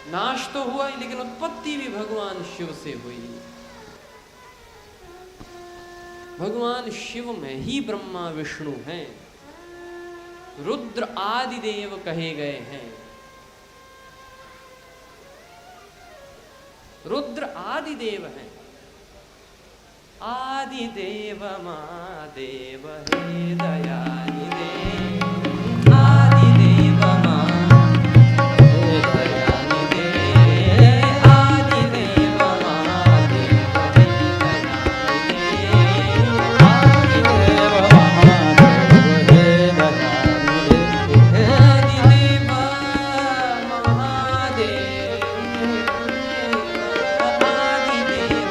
नाश तो हुआ ही, लेकिन उत्पत्ति भी भगवान शिव से हुई। भगवान शिव में ही ब्रह्मा विष्णु हैं, रुद्र आदि देव कहे गए हैं। रुद्र आदि देव हैं। आदि देव महादेव हे दयानिधे, आदि देव महादेव दयानिधे, आदि देव महादेव हे दयानिधे, आदि देव महादेव हे दयानिधे, आदि देव महादेव, आदि देव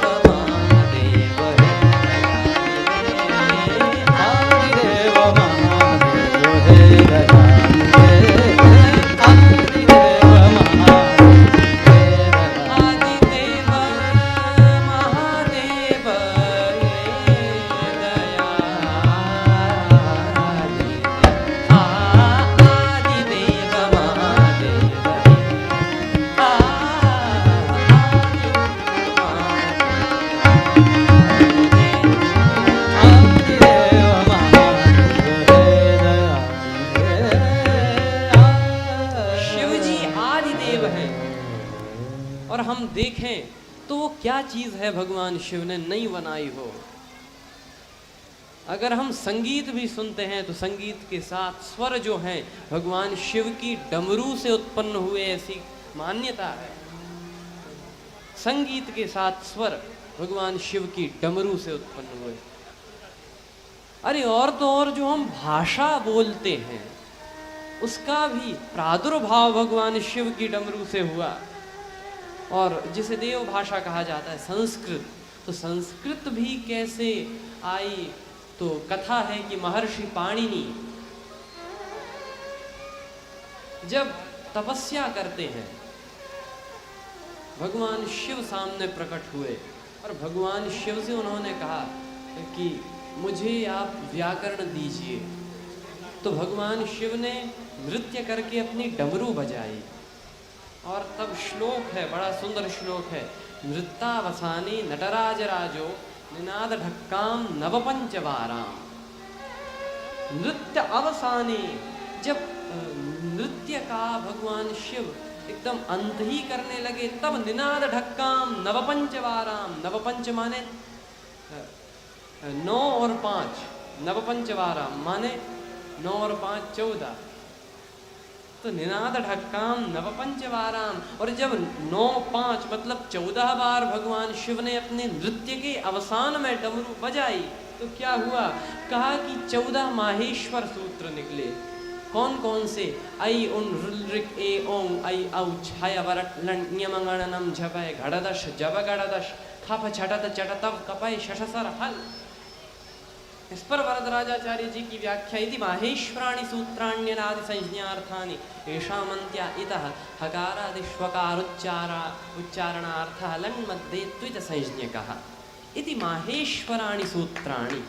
महादेव और हम देखें तो वो क्या चीज है भगवान शिव ने नहीं बनाई हो। अगर हम संगीत भी सुनते हैं तो संगीत के साथ स्वर जो हैं भगवान शिव की डमरू से उत्पन्न हुए, ऐसी मान्यता है। संगीत के साथ स्वर भगवान शिव की डमरू से उत्पन्न हुए। अरे और तो और जो हम भाषा बोलते हैं उसका भी प्रादुर्भाव भगवान शिव की डमरू से हुआ। और जिसे देव भाषा कहा जाता है संस्कृत, तो संस्कृत भी कैसे आई, तो कथा है कि महर्षि पाणिनि जब तपस्या करते हैं भगवान शिव सामने प्रकट हुए और भगवान शिव से उन्होंने कहा कि मुझे आप व्याकरण दीजिए। तो भगवान शिव ने नृत्य करके अपनी डमरू बजाई और तब श्लोक है, बड़ा सुंदर श्लोक है, नृत्यावसाने नटराज राजो निनाद ढक्काम नवपंचवाराम। नृत्य अवसाने, जब नृत्य का भगवान शिव एकदम अंत ही करने लगे तब निनाद ढक्काम नवपंचवाराम। नवपंच माने 9 और 5, नवपंचवाराम माने 9 और 5 14, तो निनाद ढक्काम नवपंचवाराम। और जब 9 5 मतलब 14 बार भगवान शिव ने अपने नृत्य के अवसान में डमरू बजाई तो क्या हुआ, कहा कि 14 माहेश्वर सूत्र निकले। कौन कौन से? ऐ उन ऋक ए ओं ऐ औ छय वरट लण्यमंगणनम झपय घड़दश जब गड़दश खप छटत चटतव कपय शशसर हल। इस पर वरदराजाचार्य जी की व्याख्या, इति माहेश्वराणि सूत्राण्यनादि संज्ञार्थानि येषामन्त्या इतः हकारादिष्वकारुच्चारणार्थः लण् मध्ये त्वित संज्ञकः। इति माहेश्वराणि सूत्राणि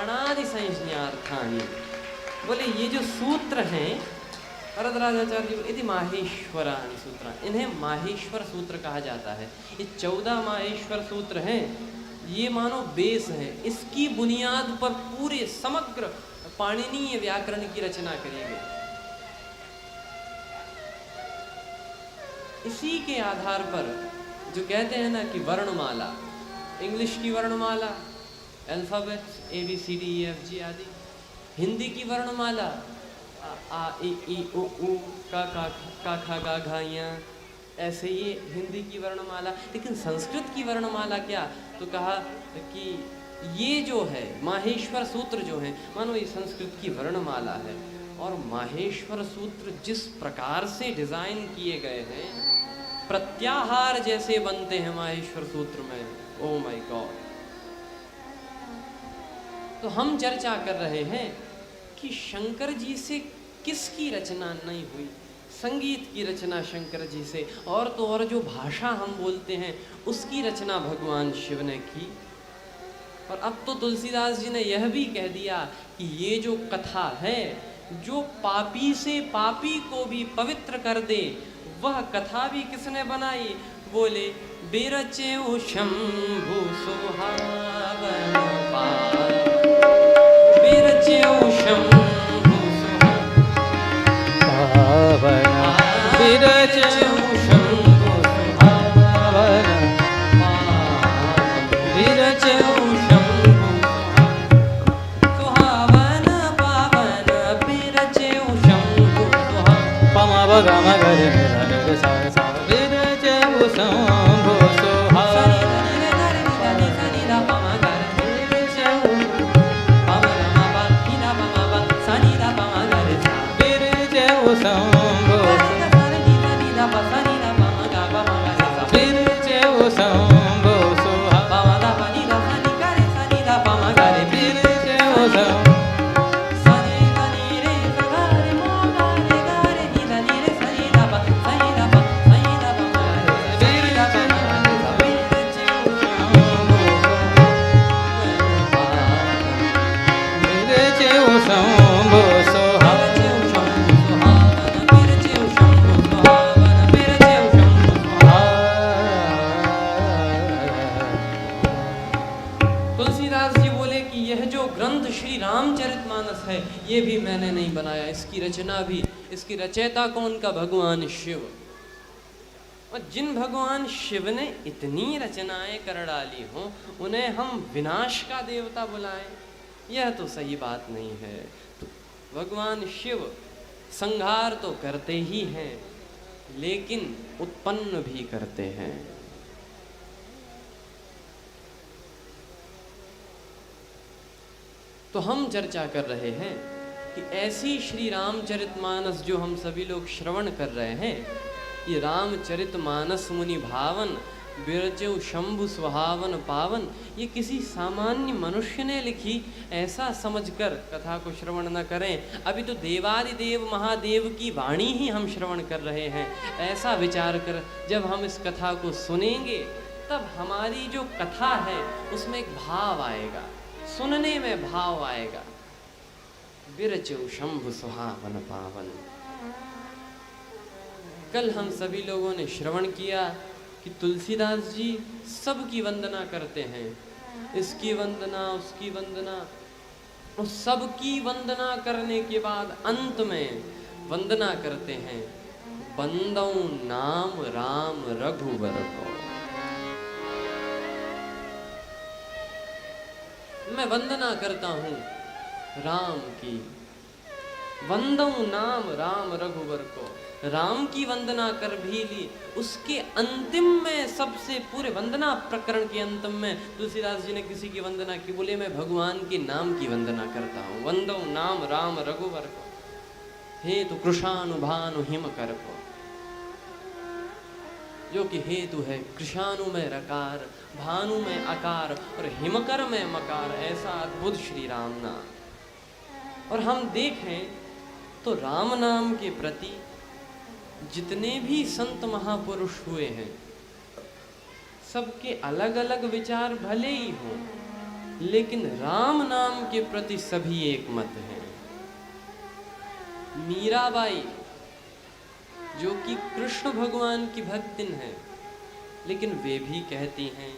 अनादि संज्ञार्थानि। बोले ये जो सूत्र हैं वरदराजाचार्य जी, इति माहेश्वराणि सूत्राणि, इन्हें माहेश्वर सूत्र कहा जाता है। ये 14 माहेश्वर सूत्र हैं, ये मानो बेस है। इसकी बुनियाद पर पूरे समग्र पाणिनीय व्याकरण की रचना करी गई। इसी के आधार पर जो कहते हैं ना कि वर्णमाला, इंग्लिश की वर्णमाला अल्फाबेट्स ABCDEFG आदि, हिंदी की वर्णमाला आ इ ई उ ऊ का खा गा घा या, ऐसे ये हिंदी की वर्णमाला। लेकिन संस्कृत की वर्णमाला क्या, तो कहा कि ये जो है माहेश्वर सूत्र जो है मानो ये संस्कृत की वर्णमाला है। और माहेश्वर सूत्र जिस प्रकार से डिजाइन किए गए हैं, प्रत्याहार जैसे बनते हैं माहेश्वर सूत्र में, ओ माय गॉड। तो हम चर्चा कर रहे हैं कि शंकर जी से किसकी रचना नहीं हुई। संगीत की रचना शंकर जी से, और तो और जो भाषा हम बोलते हैं उसकी रचना भगवान शिव ने की। और अब तो तुलसीदास जी ने यह भी कह दिया कि ये जो कथा है, जो पापी से पापी को भी पवित्र कर दे, वह कथा भी किसने बनाई? बोले बिरचेउ शंभु सुहावन पावन, बिरचेउ शंभु सुहावन, बिरचेउ शंभु सुहावन पावन, बिरचेउ शंभु सुहावन पावन, बिरचेउ शंभु सुहावन पमा गम गरे रे सा सा, बिरचेउ शंभु सुहावन सनि दा पमा गरे, बिरचेउ पमा मा पा नि दा पमा पा सनि दा पमा गरे सा, बिरचेउ शंभु सनि दा पा सनि दा पमा गा पमा गरे सा, बिरचेउ शंभु सुहावन पमा दा पा नि दा सनि गरे सनि दा पमा गरे, बिरचेउ शंभु तुलसीदास जी बोले कि यह जो ग्रंथ श्री रामचरितमानस है ये भी मैंने नहीं बनाया, इसकी रचना भी, इसकी रचयिता कौन का? भगवान शिव। और जिन भगवान शिव ने इतनी रचनाएं कर डाली हों उन्हें हम विनाश का देवता बुलाएं, यह तो सही बात नहीं है। तो भगवान शिव संहार तो करते ही हैं लेकिन उत्पन्न भी करते हैं। तो हम चर्चा कर रहे हैं कि ऐसी श्री रामचरितमानस जो हम सभी लोग श्रवण कर रहे हैं, ये रामचरितमानस मुनि भावन, बिरचेउ शंभु सुहावन पावन, ये किसी सामान्य मनुष्य ने लिखी ऐसा समझकर कथा को श्रवण न करें। अभी तो देवादिदेव महादेव की वाणी ही हम श्रवण कर रहे हैं, ऐसा विचार कर जब हम इस कथा को सुनेंगे तब हमारी जो कथा है उसमें एक भाव आएगा, सुनने में भाव आएगा। बिरचेउ शंभु सुहावन पावन। कल हम सभी लोगों ने श्रवण किया कि तुलसीदास जी सबकी वंदना करते हैं, इसकी वंदना उसकी वंदना, और सबकी वंदना करने के बाद अंत में वंदना करते हैं बंदौ नाम राम रघुवर को। मैं वंदना करता हूँ राम की, वंदौ नाम राम रघुवर को। राम की वंदना कर भी ली, उसके अंतिम में सबसे पूरे वंदना प्रकरण के अंतिम में तुलसीदास जी ने किसी की वंदना की, बोले मैं भगवान के नाम की वंदना करता हूँ। वंदौ नाम राम रघुवर को, हेतु कृशानु भानु हिमकर को, जो कि हेतु है कृशानु में रकार, भानु में आकार और हिमकर में मकार, ऐसा अद्भुत श्री राम नाम। और हम देखें तो राम नाम के प्रति जितने भी संत महापुरुष हुए हैं सबके अलग अलग विचार भले ही हों, लेकिन राम नाम के प्रति सभी एक मत हैं। मीराबाई जो कि कृष्ण भगवान की भक्तिन है, लेकिन वे भी कहती हैं